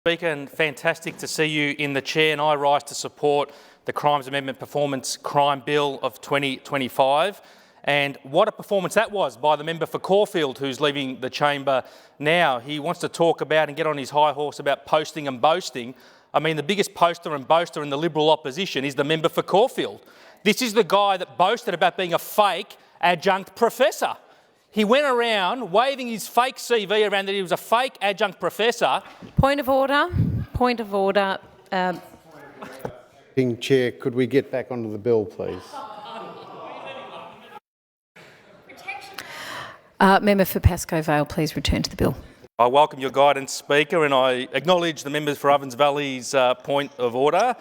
Speaker, and fantastic to see you in the chair, and I rise to support the Crimes Amendment Performance Crime Bill of 2025. And what a performance that was by the member for Caulfield, who's leaving the chamber now. He wants to talk about and get on his high horse about posting and boasting. I mean, the biggest poster and boaster in the Liberal opposition is the member for Caulfield. This is the guy that boasted about being a fake adjunct professor. He went around waving his fake CV around that he was a fake adjunct professor. Point of order. Point of order. Chair, could we get back onto the bill, please? Member for Pascoe Vale, please return to the bill. I welcome your guidance, Speaker, and I acknowledge the members for Ovens Valley's point of order.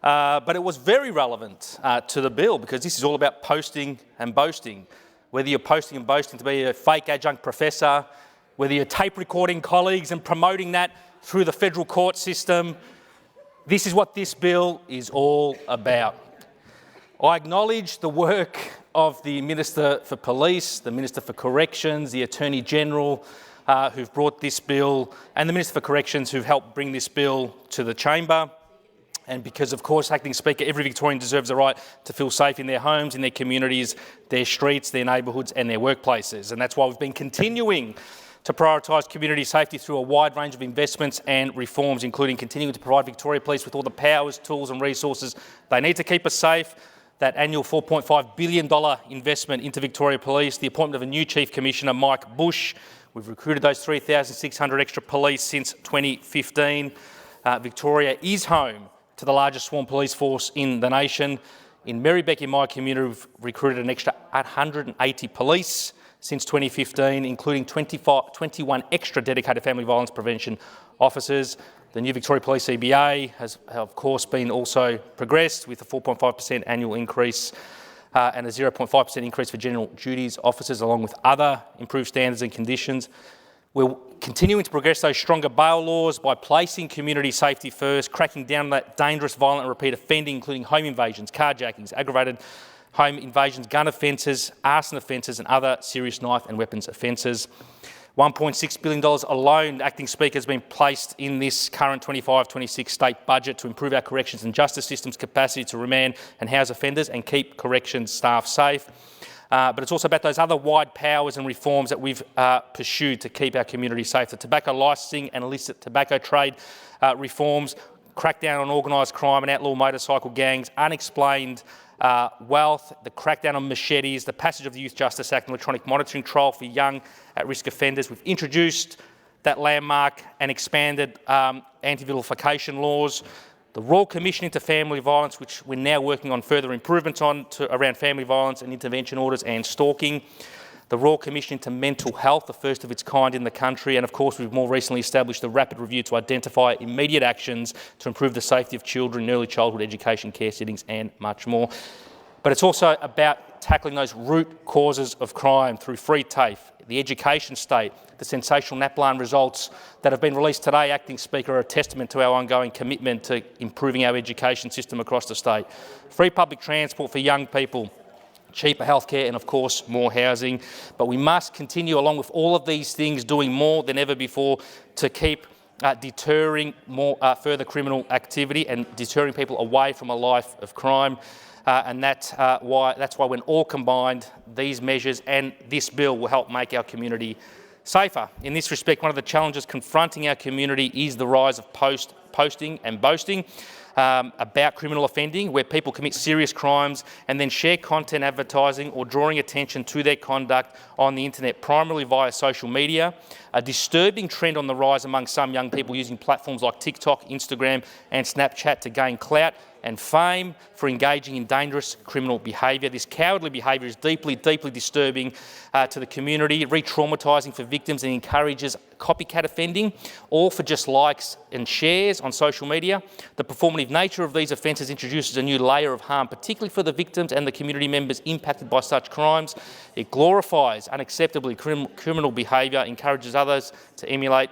But it was very relevant to the bill because this is all about posting and boasting. Whether you're posting and boasting to be a fake adjunct professor, whether you're tape recording colleagues and promoting that through the federal court system, this is what this bill is all about. I acknowledge the work of the Minister for Police, the Minister for Corrections, the Attorney General who've brought this bill, and the Minister for Corrections who've helped bring this bill to the chamber. And because, of course, Acting Speaker, every Victorian deserves the right to feel safe in their homes, in their communities, their streets, their neighbourhoods and their workplaces. And that's why we've been continuing to prioritise community safety through a wide range of investments and reforms, including continuing to provide Victoria Police with all the powers, tools and resources they need to keep us safe. That annual $4.5 billion investment into Victoria Police, the appointment of a new Chief Commissioner, Mike Bush. We've recruited those 3,600 extra police since 2015. Victoria is home to the largest sworn police force in the nation. In Merribeck, in my community, we've recruited an extra 180 police since 2015, including 21 extra dedicated family violence prevention officers. The new Victoria Police EBA has, of course, been also progressed with a 4.5% annual increase and a 0.5% increase for general duties officers, along with other improved standards and conditions. We're continuing to progress those stronger bail laws by placing community safety first, cracking down on that dangerous, violent and repeat offending, including home invasions, carjackings, aggravated home invasions, gun offences, arson offences and other serious knife and weapons offences. $1.6 billion alone, Acting Speaker, has been placed in this current 25-26 state budget to improve our corrections and justice system's capacity to remand and house offenders and keep corrections staff safe. But it's also about those other wide powers and reforms that we've pursued to keep our community safe. The tobacco licensing and illicit tobacco trade reforms, crackdown on organised crime and outlaw motorcycle gangs, unexplained wealth, the crackdown on machetes, the passage of the Youth Justice Act and electronic monitoring trial for young at-risk offenders. We've introduced that landmark and expanded anti-vilification laws. The Royal Commission into Family Violence, which we're now working on further improvements on around family violence and intervention orders and stalking. The Royal Commission into Mental Health, the first of its kind in the country. And of course, we've more recently established the rapid review to identify immediate actions to improve the safety of children in early childhood education, care settings and much more. But it's also about tackling those root causes of crime through free TAFE, the education state. The sensational NAPLAN results that have been released today, Acting Speaker, are a testament to our ongoing commitment to improving our education system across the state. Free public transport for young people, cheaper healthcare and, of course, more housing. But we must continue, along with all of these things, doing more than ever before to keep deterring more further criminal activity and deterring people away from a life of crime. And that's why, when all combined, these measures and this bill will help make our community safer. In this respect, one of the challenges confronting our community is the rise of posting and boasting about criminal offending, where people commit serious crimes and then share content advertising or drawing attention to their conduct on the internet, primarily via social media. A disturbing trend on the rise among some young people using platforms like TikTok, Instagram and Snapchat to gain clout and fame for engaging in dangerous criminal behaviour. This cowardly behaviour is deeply, deeply disturbing to the community, re-traumatising for victims, and encourages copycat offending, all for just likes and shares on social media. The performative nature of these offences introduces a new layer of harm, particularly for the victims and the community members impacted by such crimes. It glorifies unacceptably criminal behaviour, encourages others to emulate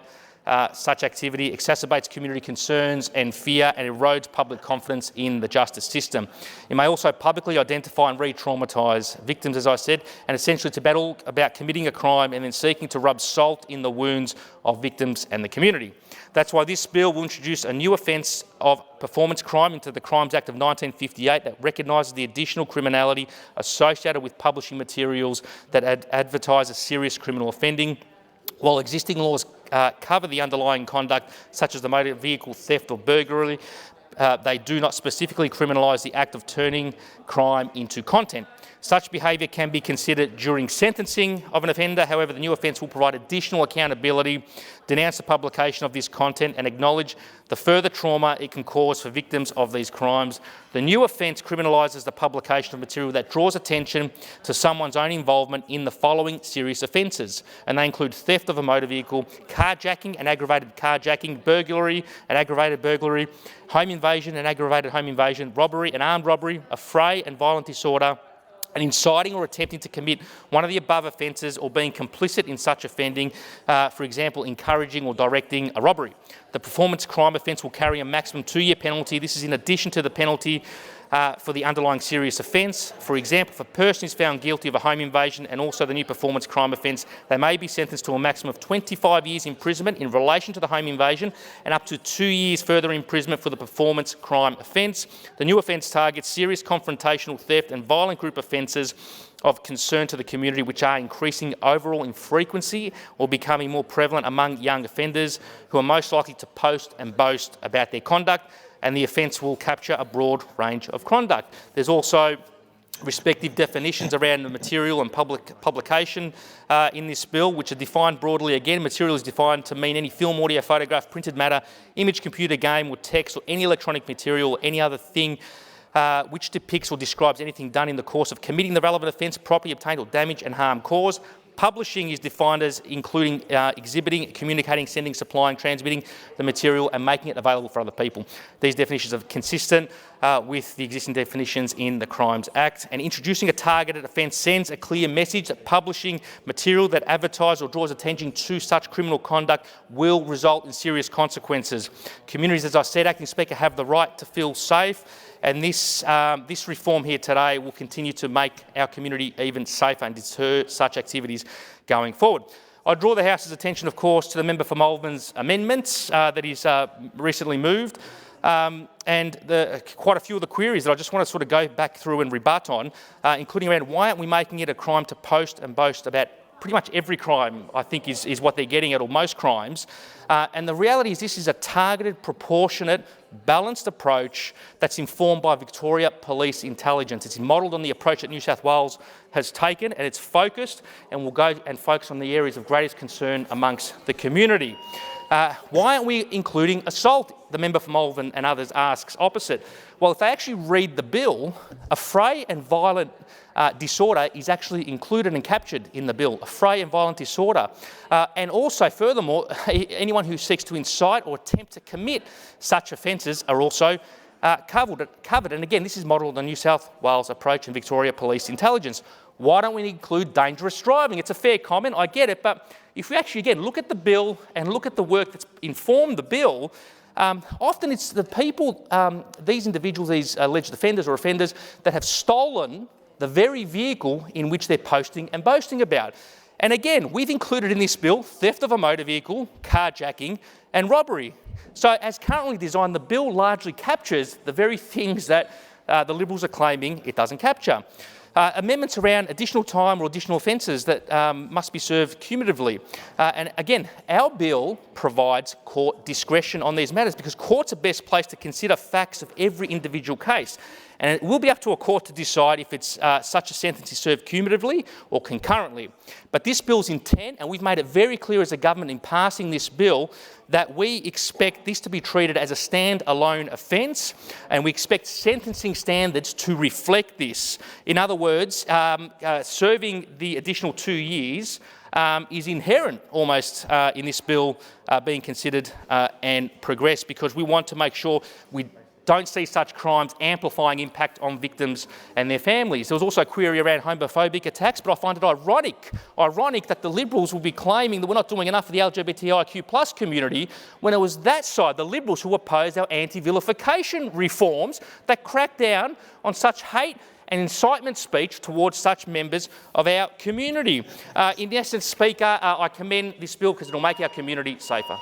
such activity, exacerbates community concerns and fear, and erodes public confidence in the justice system. It may also publicly identify and re-traumatise victims, as I said, and essentially to battle about committing a crime and then seeking to rub salt in the wounds of victims and the community. That's why this bill will introduce a new offence of performance crime into the Crimes Act of 1958 that recognises the additional criminality associated with publishing materials that advertise a serious criminal offending. While existing laws cover the underlying conduct, such as the motor vehicle theft or burglary, they do not specifically criminalise the act of turning crime into content. Such behaviour can be considered during sentencing of an offender. However, the new offence will provide additional accountability, denounce the publication of this content and acknowledge the further trauma it can cause for victims of these crimes. The new offence criminalises the publication of material that draws attention to someone's own involvement in the following serious offences, and they include theft of a motor vehicle, carjacking and aggravated carjacking, burglary and aggravated burglary, home invasion and aggravated home invasion, robbery and armed robbery, affray and violent disorder, and inciting or attempting to commit one of the above offences or being complicit in such offending, for example, encouraging or directing a robbery. The performance crime offence will carry a maximum 2-year penalty. This is in addition to the penalty for the underlying serious offence. For example, if a person is found guilty of a home invasion and also the new performance crime offence, they may be sentenced to a maximum of 25 years imprisonment in relation to the home invasion and up to 2 years further imprisonment for the performance crime offence. The new offence targets serious confrontational theft and violent group offences of concern to the community, which are increasing overall in frequency or becoming more prevalent among young offenders who are most likely to post and boast about their conduct, and the offence will capture a broad range of conduct. There's also respective definitions around the material and publication in this bill, which are defined broadly. Again, material is defined to mean any film, audio, photograph, printed matter, image, computer, game or text, or any electronic material or any other thing which depicts or describes anything done in the course of committing the relevant offence, property obtained or damage and harm caused. Publishing is defined as including exhibiting, communicating, sending, supplying, transmitting the material and making it available for other people. These definitions are consistent with the existing definitions in the Crimes Act, and introducing a targeted offence sends a clear message that publishing material that advertises or draws attention to such criminal conduct will result in serious consequences. Communities, as I said, Acting Speaker, have the right to feel safe, and this reform here today will continue to make our community even safer and deter such activities going forward. I draw the House's attention, of course, to the member for Malvern's amendments that he's recently moved, and quite a few of the queries that I just want to sort of go back through and rebut on, including around why aren't we making it a crime to post and boast about pretty much every crime, I think, is what they're getting at, or most crimes. And the reality is this is a targeted, proportionate, balanced approach that's informed by Victoria Police Intelligence. It's modelled on the approach that New South Wales has taken, and it's focused and will go and focus on the areas of greatest concern amongst the community. Why aren't we including assault? The member for Malvern and others asks opposite. Well, if they actually read the bill, affray and violent disorder is actually included and captured in the bill, affray and violent disorder. And also, furthermore, anyone who seeks to incite or attempt to commit such offences are also covered. And again, this is modelled on New South Wales approach and Victoria Police Intelligence. Why don't we include dangerous driving? It's a fair comment, I get it, but if we actually, again, look at the bill and look at the work that's informed the bill, often it's the people, these individuals, these alleged offenders or offenders, that have stolen the very vehicle in which they're posting and boasting about. And again, we've included in this bill theft of a motor vehicle, carjacking and robbery. So as currently designed, the bill largely captures the very things that the Liberals are claiming it doesn't capture. Amendments around additional time or additional offences that must be served cumulatively. And again, our bill provides court discretion on these matters because courts are best placed to consider facts of every individual case. And it will be up to a court to decide if it's such a sentence is served cumulatively or concurrently. But this bill's intent, and we've made it very clear as a government in passing this bill, that we expect this to be treated as a stand-alone offence, and we expect sentencing standards to reflect this. In other words, serving the additional 2 years is inherent almost in this bill being considered and progressed, because we want to make sure we don't see such crimes amplifying impact on victims and their families. There was also a query around homophobic attacks, but I find it ironic that the Liberals will be claiming that we're not doing enough for the LGBTIQ+ community when it was that side, the Liberals, who opposed our anti-vilification reforms that crack down on such hate and incitement speech towards such members of our community. In essence, Speaker, I commend this bill because it will make our community safer.